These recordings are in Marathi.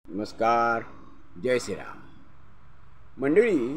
नमस्कार. जय श्रीराम. मंडळी,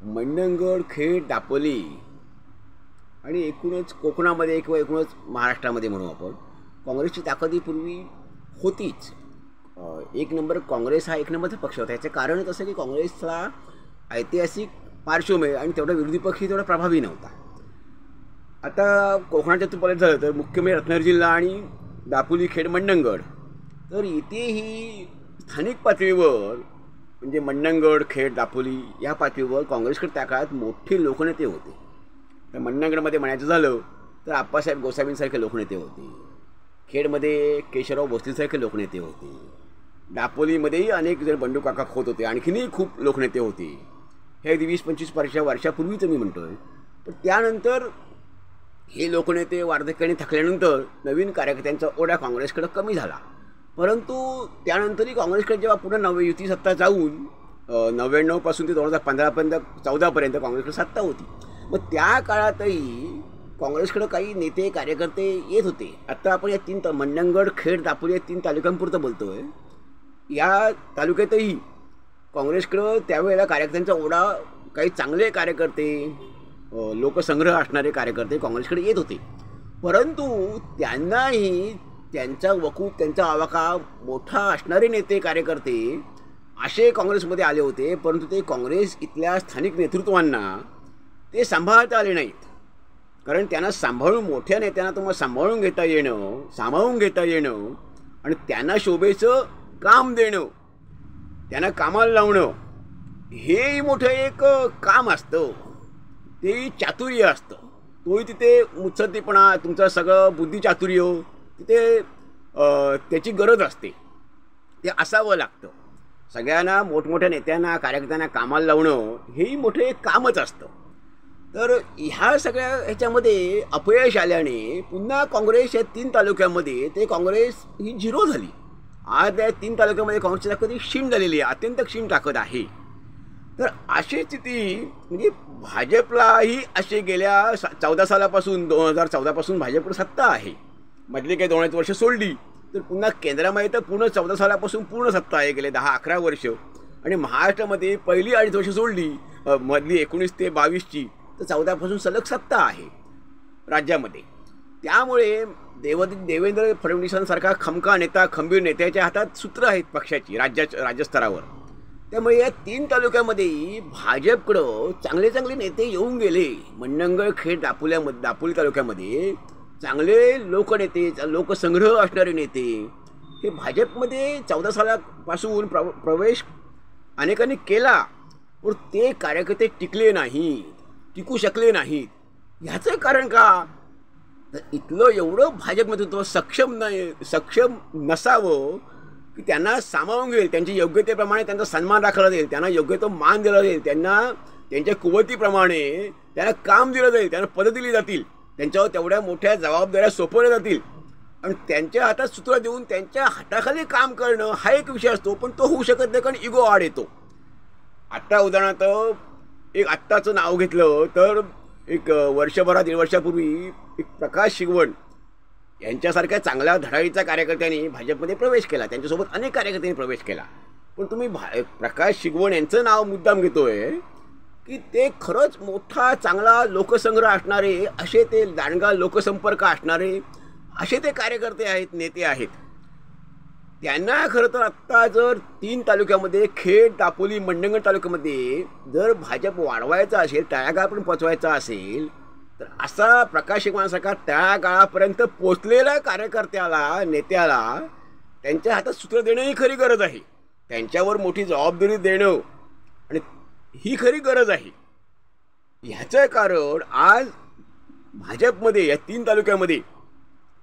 मंडणगड, खेड, दापोली आणि एकूणच कोकणामध्ये किंवा एकूणच महाराष्ट्रामध्ये म्हणू आपण, काँग्रेसची ताकद ही पूर्वी होतीच. एक नंबर काँग्रेस हा एक नंबरचा पक्ष होता. याचं कारणच असं की काँग्रेसला ऐतिहासिक पार्श्वभूमी आणि तेवढा विरोधी पक्षही तेवढा प्रभावी नव्हता. आता कोकणाच्या तुपाला झालं तर मुख्य म्हणजे रत्नागिरी जिल्हा आणि दापोली, खेड, मंडणगड. तर इथेही स्थानिक पातळीवर म्हणजे मंडणगड, खेड, दापोली या पातळीवर काँग्रेसकडे त्या काळात मोठे लोकनेते होते. तर मंडणगडमध्ये म्हणायचं झालं तर आप्पासाहेब गोसावींसारखे लोकनेते होते. खेडमध्ये केशवराव भोसलेसारखे लोकनेते होते. दापोलीमध्येही अनेक जण बंडू काका खोत होते. आणखीनही खूप लोकनेते होते. हे अगदी 20-25 वर्षापूर्वीचं मी म्हणतो आहे. तर त्यानंतर हे लोकनेते वार्धक्याने थकल्यानंतर नवीन कार्यकर्त्यांचा ओढा काँग्रेसकडे कमी झाला. परंतु त्यानंतरही काँग्रेसकडे जेव्हा पुन्हा युती सत्ता जाऊन 99 ते 2015 14पर्यंत काँग्रेसकडे सत्ता होती. मग त्या काळातही काँग्रेसकडे काही नेते कार्यकर्ते येत होते. आत्ता आपण या मंडणगड, खेड, दापोली या 3 तालुक्यांपुरतं बोलतो आहे. या तालुक्यातही काँग्रेसकडं त्यावेळेला कार्यकर्त्यांचा ओढा, काही चांगले कार्यकर्ते, लोकसंग्रह असणारे कार्यकर्ते काँग्रेसकडे येत होते. परंतु त्यांनाही त्यांचा वकूफ, त्यांचा आवाका मोठा असणारे नेते कार्यकर्ते असे काँग्रेसमध्ये आले होते. परंतु ते काँग्रेस इथल्या स्थानिक नेतृत्वांना ते सांभाळता आले नाहीत. कारण त्यांना सांभाळून, मोठ्या नेत्यांना तुम्हाला सांभाळून घेता येणं, सामावून घेता येणं आणि त्यांना शोभेचं काम देणं, त्यांना कामाला लावणं, हेही मोठं एक काम असतं. तेही चातुर्य असतं. तोही तिथे मुत्सद्दीपणा, तुमचं सगळं बुद्धिचातुर्य तिथे त्याची गरज असते. ते असावं लागतं. सगळ्यांना, मोठमोठ्या नेत्यांना, कार्यकर्त्यांना कामाला लावणं हेही मोठं एक कामच असतं. तर ह्या सगळ्या ह्याच्यामध्ये अपयश आल्याने पुन्हा काँग्रेस या 3 तालुक्यामध्ये ते काँग्रेस ही झिरो झाली. आज या 3 तालुक्यामध्ये काँग्रेसची ताकद ही क्षीण झालेली आहे, अत्यंत क्षीण ताकद आहे. तर अशी स्थिती म्हणजे भाजपलाही असे गेल्या 14 सालापासून 2014पासून भाजपकडे सत्ता आहे. मधली काही 2 वर्ष सोडली तर पुन्हा केंद्रामध्ये तर पूर्ण 14 सालापासून पूर्ण सत्ता आहे, गेले 10-11 वर्ष. आणि महाराष्ट्रामध्ये पहिली 2.5 वर्ष सोडली, मधली 19 ते 22ची, तर 14पासून सलग सत्ता आहे राज्यामध्ये. त्यामुळे देवेंद्र फडणवीसांसारखा खमका नेता, खंबीर नेत्याच्या हातात सूत्र आहेत पक्षाची राज्यस्तरावर. त्यामुळे या 3 तालुक्यामध्येही भाजपकडं चांगले चांगले नेते येऊन गेले. मंडणगड, खेड, दापोली तालुक्यामध्ये चांगले लोकनेते, लोकसंग्रह असणारे नेते हे भाजपमध्ये 14 सालापासून प्रवेश अनेकांनी केला. पण ते कार्यकर्ते टिकले नाहीत, टिकू शकले नाहीत. ह्याचं कारण का? तर इथलं एवढं भाजप नेतृत्व सक्षम नसावं की त्यांना सामावून घेईल, त्यांच्या योग्यतेप्रमाणे त्यांचा सन्मान राखला जाईल, त्यांना योग्य तो मान दिला जाईल, त्यांना त्यांच्या कुवतीप्रमाणे त्यांना काम दिलं जाईल, त्यांना पदं दिली जातील, त्यांच्यावर तेवढ्या मोठ्या जबाबदाऱ्या सोपवल्या जातील. आणि त्यांच्या हातात सूत्र देऊन त्यांच्या हाताखाली काम करणं हा एक विषय असतो. पण तो होऊ शकत नाही, कारण इगो आड येतो. आत्ता उदाहरणार्थ एक आत्ताचं नाव घेतलं तर एक 1-1.5 वर्षापूर्वी एक प्रकाश शिगवण यांच्यासारख्या चांगल्या धडाडीच्या कार्यकर्त्यांनी भाजपमध्ये प्रवेश केला. त्यांच्यासोबत अनेक कार्यकर्त्यांनी प्रवेश केला. पण तुम्ही प्रकाश शिगवण यांचं नाव मुद्दाम घेतोय की ते खरंच मोठा चांगला लोकसंग्रह असणारे, असे ते दांडगा लोकसंपर्क असणारे असे ते कार्यकर्ते आहेत, नेते आहेत. त्यांना खरं तर आत्ता जर 3 तालुक्यामध्ये, खेड, दापोली, मंडणगड तालुक्यामध्ये जर भाजप वाढवायचा असेल, तळागाळापर्यंत पोचवायचा असेल, तर असा प्रकाश शिगवणासारखा तळागाळापर्यंत पोचलेल्या कार्यकर्त्याला, नेत्याला त्यांच्या हातात सूत्र देणं ही खरी गरज आहे. त्यांच्यावर मोठी जबाबदारी देणं आणि ही खरी गरज आहे. ह्याचं कारण आज भाजपमध्ये या 3 तालुक्यामध्ये,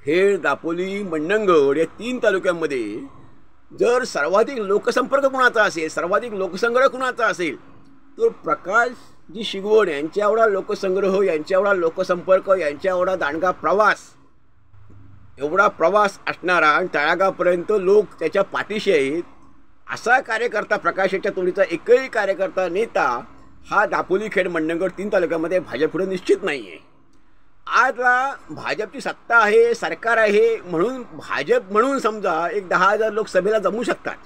खेड, दापोली, मंडणगड या 3 तालुक्यांमध्ये जर सर्वाधिक लोकसंपर्क कुणाचा असेल, सर्वाधिक लोकसंग्रह कुणाचा असेल, तर प्रकाशजी शिगवण यांच्या एवढा लोकसंग्रह, यांच्या एवढा लोकसंपर्क, यांच्या एवढा दांडगा एवढा प्रवास असणारा आणि तळागाळापर्यंत लोक त्याच्या पाठीशी आहेत असा कार्यकर्ता, प्रकाशाच्या तोडीचा एकही कार्यकर्ता, नेता हा दापोली, खेड, मंडणगड 3 तालुक्यामध्ये भाजपपुढे निश्चित नाही आहे. आजला भाजपची सत्ता आहे, सरकार आहे म्हणून भाजप म्हणून समजा एक 10,000 लोक सभेला जमू शकतात.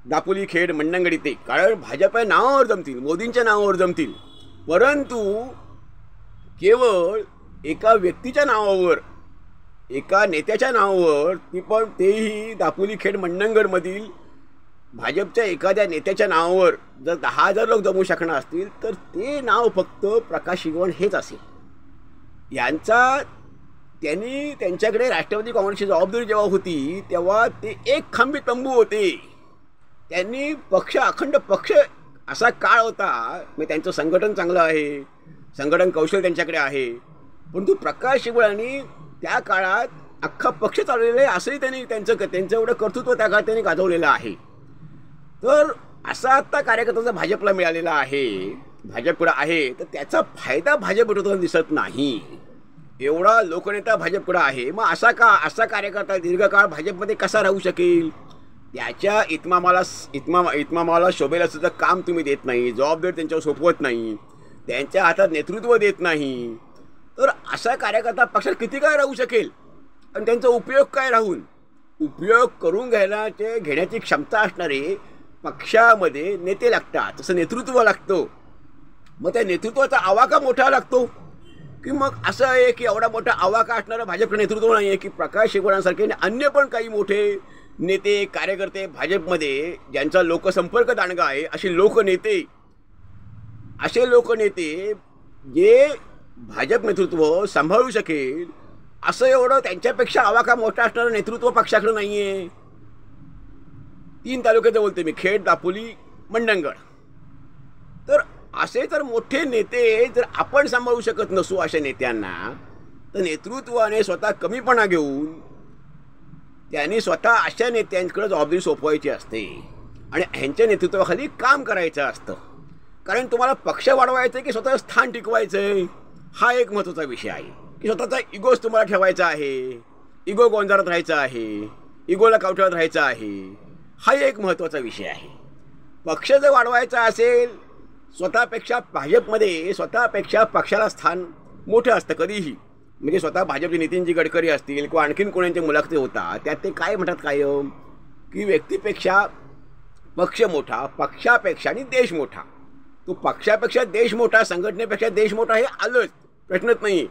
दापोली, खेड, मंडणगड इथे, कारण भाजपच्या नावावर जमतील, मोदींच्या नावावर जमतील, परंतु केवळ एका व्यक्तीच्या नावावर, एका नेत्याच्या नावावर, ती पण तेही दापोली, खेड, मंडणगडमधील भाजपच्या एखाद्या नेत्याच्या नावावर जर 10,000 लोक जमू शकणार असतील तर ते नाव फक्त प्रकाश शिगवण हेच असेल. त्यांनी त्यांच्याकडे राष्ट्रवादी काँग्रेसची जबाबदारी जेव्हा होती तेव्हा ते एक खांबी तंबू होते. त्यांनी अखंड पक्ष असा काळ होता, म्हणजे त्यांचं संघटन चांगलं आहे, संघटन कौशल्य त्यांच्याकडे आहे, परंतु प्रकाश शिगवणांनी त्या काळात अख्खा पक्ष चालवलेला आहे असंही त्यांनी त्यांचं एवढं कर्तृत्व त्या काळात त्यांनी गाजवलेलं आहे. तर असा आत्ता कार्यकर्त्याचा भाजपला मिळालेला आहे, भाजपकडे आहे, तर त्याचा फायदा भाजप उठवताना दिसत नाही. एवढा लोकनेता भाजपकडे आहे, मग असा कार्यकर्ता दीर्घकाळ भाजपमध्ये कसा राहू शकेल? त्याच्या इतमामाला शोभेल असं काम तुम्ही देत नाही, जबाबदारी त्यांच्यावर सोपवत नाही, त्यांच्या हातात नेतृत्व देत नाही, तर असा कार्यकर्ता पक्षात किती काय राहू शकेल? आणि त्यांचा उपयोग काय राहून? उपयोग करून घेण्याची क्षमता असणारे पक्षामध्ये नेते लागतात, तसं नेतृत्व लागतं. मग त्या नेतृत्वाचा आवाका मोठा लागतो की मग असं आहे की एवढा मोठा आवाका असणारं भाजपकडे नेतृत्व नाही आहे की प्रकाश शिगवणांसारखे अन्य पण काही मोठे नेते कार्यकर्ते भाजपमध्ये ज्यांचा लोकसंपर्क दांडगा आहे, असे लोकनेते जे भाजप नेतृत्व सांभाळू शकेल असं एवढं त्यांच्यापेक्षा आवाका मोठा असणारं नेतृत्व पक्षाकडे नाही आहे. 3 तालुक्याचं बोलते मी, खेड, दापोली, मंडणगड. तर असे तर मोठे नेते जर आपण सांभाळू शकत नसू अशा नेत्यांना, तर नेतृत्वाने स्वतः कमीपणा घेऊन त्यांनी स्वतः अशा नेत्यांकडे जबाबदारी सोपवायची असते आणि ह्यांच्या नेतृत्वाखाली काम करायचं असतं. कारण तुम्हाला पक्ष वाढवायचं आहे की स्वतःचं स्थान टिकवायचं आहे, हा एक महत्त्वाचा विषय आहे. की स्वतःचा इगोच तुम्हाला ठेवायचा आहे, इगो गोंजारत राहायचा आहे, इगोला कावठळत राहायचं आहे, हा एक महत्त्वाचा विषय आहे. पक्ष जर वाढवायचा असेल, स्वतःपेक्षा पक्षाला स्थान मोठं असतं कधीही. म्हणजे स्वतः भाजपचे नितीनजी गडकरी असतील किंवा आणखीन कोणाच्या मुलाखती होता, त्यात ते काय म्हणतात कायम की व्यक्तीपेक्षा पक्ष मोठा, पक्षापेक्षा आणि देश मोठा. तो पक्षापेक्षा देश मोठा, संघटनेपेक्षा देश मोठा हे आलंच, प्रश्नच नाही,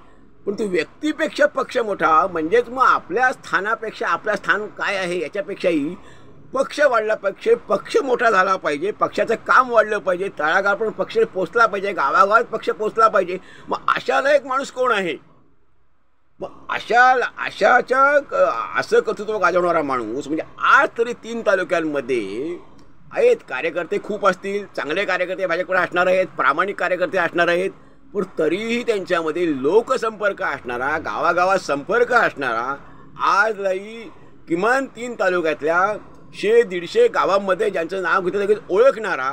पण तो व्यक्तीपेक्षा पक्ष मोठा म्हणजेच मग आपल्या स्थानापेक्षा आपलं स्थान काय आहे याच्यापेक्षाही पक्ष वाढला पाहिजे, पक्ष मोठा झाला पाहिजे, पक्षाचं काम वाढलं पाहिजे, तळागाळापर्यंत पक्ष पोचला पाहिजे, गावागावात पक्ष पोचला पाहिजे. मग अशाला एक माणूस कोण आहे? मग असं कर्तृत्व गाजवणारा माणूस म्हणजे आज तरी 3 तालुक्यांमध्ये आहेत. कार्यकर्ते खूप असतील, चांगले कार्यकर्ते भाजपकडे असणार आहेत, प्रामाणिक कार्यकर्ते असणार आहेत, पण तरीही त्यांच्यामध्ये लोकसंपर्क असणारा, गावागावात संपर्क असणारा, आजही किमान 3 तालुक्यातल्या 100-150 गावांमध्ये ज्यांचं नाव घेतलं लगेच ओळखणारा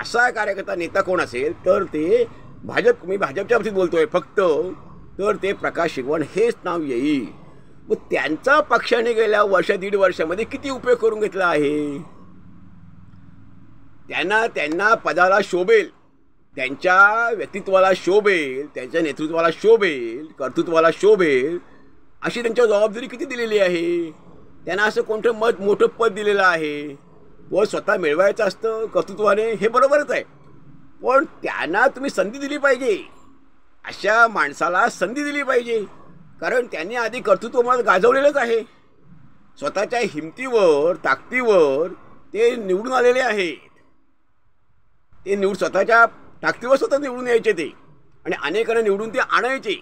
असा कार्यकर्ता नेता कोण असेल तर ते मी भाजपच्या बाबतीत बोलतोय फक्त, तर ते प्रकाश शिगवण हेच नाव येईल. मग त्यांचा पक्षाने गेल्या 1-1.5 वर्षामध्ये किती उपयोग करून घेतला आहे? त्यांना पदाला शोभेल, त्यांच्या व्यक्तित्वाला शोभेल, त्यांच्या नेतृत्वाला शोभेल, कर्तृत्वाला शोभेल अशी त्यांच्यावर जबाबदारी किती दिलेली आहे? त्यांना असं कोणतं मोठं पद दिलेलं आहे व स्वतः मिळवायचं असतं कर्तृत्वाने, हे बरोबरच आहे, पण त्यांना तुम्ही संधी दिली पाहिजे. अशा माणसाला संधी दिली पाहिजे, कारण त्यांनी आधी कर्तृत्व मला गाजवलेलंच आहे. स्वतःच्या हिमतीवर, ताकदीवर ते निवडून आलेले आहेत. ते स्वतःच्या ताकदीवर स्वतः निवडून यायचे ते, आणि अनेकांना निवडून ते आणायचे.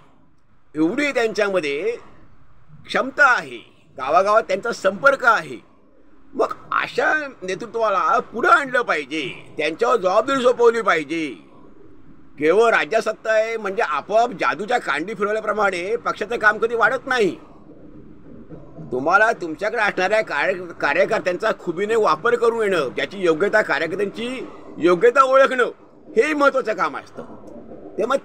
एवढी त्यांच्यामध्ये क्षमता आहे, गावागावात त्यांचा संपर्क आहे. मग अशा नेतृत्वाला पुढं आणलं पाहिजे, त्यांच्यावर जबाबदारी सोपवली पाहिजे. केवळ राज्यसत्ता आहे म्हणजे आपोआप जादूच्या कांडी फिरवल्याप्रमाणे पक्षाचं काम कधी वाढत नाही. तुम्हाला तुमच्याकडे असणाऱ्या कार्यकर्त्यांचा खुबीने वापर करून येणं, ज्याची योग्यता, कार्यकर्त्यांची योग्यता ओळखणं, हे महत्त्वाचं काम असतं. ते मग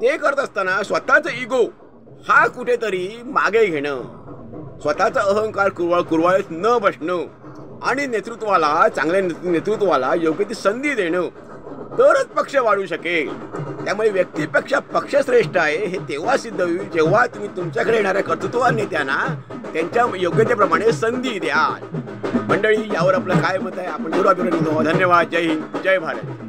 ते करत असताना स्वतःचं इगो हा कुठेतरी मागे घेणं, स्वतःचा अहंकार कुरवाळीत न बसणं आणि चांगल्या नेतृत्वाला योग्य ती संधी देणं, तरच पक्ष वाढू शकेल. त्यामुळे व्यक्तीपेक्षा पक्ष श्रेष्ठ आहे हे तेव्हा सिद्ध होईल जेव्हा तुम्ही तुमच्याकडे येणाऱ्या कर्तृत्ववान नेत्यांना त्यांच्या योग्यतेप्रमाणे संधी द्याल. मंडळी, यावर आपलं काय मत आहे आपण धन्यवाद. जय हिंद, जय भारत.